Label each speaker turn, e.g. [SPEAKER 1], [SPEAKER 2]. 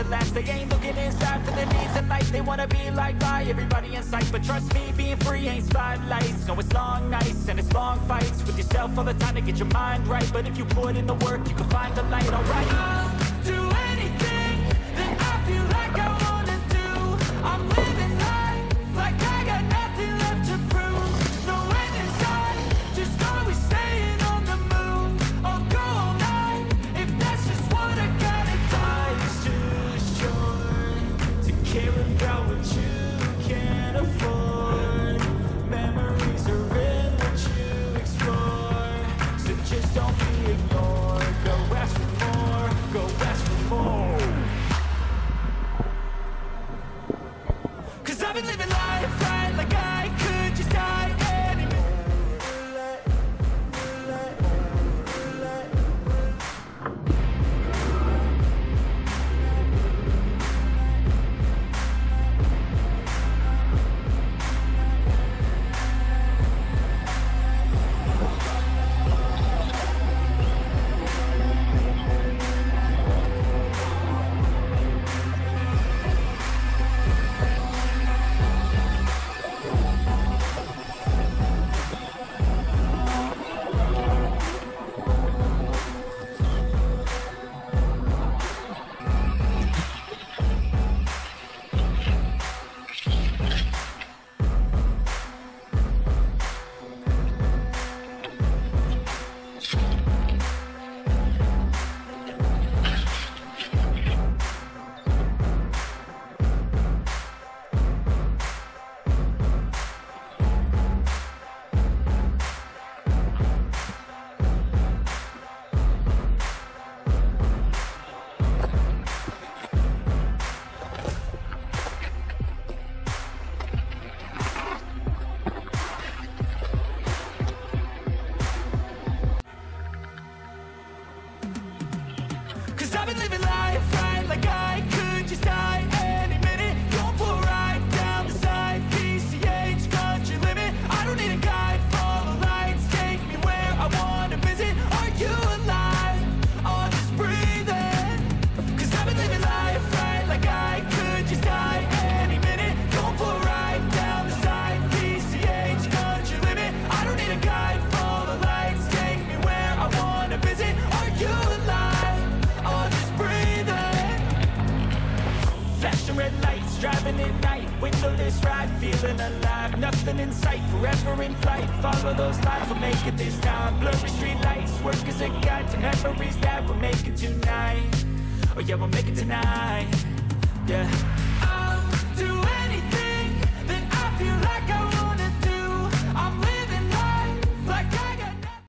[SPEAKER 1] at last. They ain't looking inside for the needs in life. They wanna be like by everybody in sight, but trust me, being free ain't spotlights. No, it's long nights and it's long fights with yourself all the time to get your mind right. But if you put in the work, you can find the light. Alright, I'll do anything that I feel like I wanna do. I'm living life like I got nothing left to prove. No end in sight, just always staying on the move. I'll go all night if that's just what I gotta do. Life's too short to care about what you can't afford. Memories are in what you explore, so just don't be ignored. Go ask for more, go ask for more. 'Cause I've been living life right like I could just die any minute. I've been living life right like I could just die any minute. Going for a ride down the side, PCH, country limit. I don't need a guide, follow lights, take me where I wanna visit. Are you alive? Or just breathing? 'Cause I've been living life right like I could just die any minute. Going for a ride down the side, PCH, country limit. I don't need a guide, follow lights, take me where I wanna visit. Are you alive? Flashing red lights, driving at night, windowless ride, feeling alive. Nothing in sight, forever in flight. Follow those lines, we'll make it this time. Blurry street lights, work as a guide to memories that we'll make it tonight. Oh yeah, we'll make it tonight. Yeah.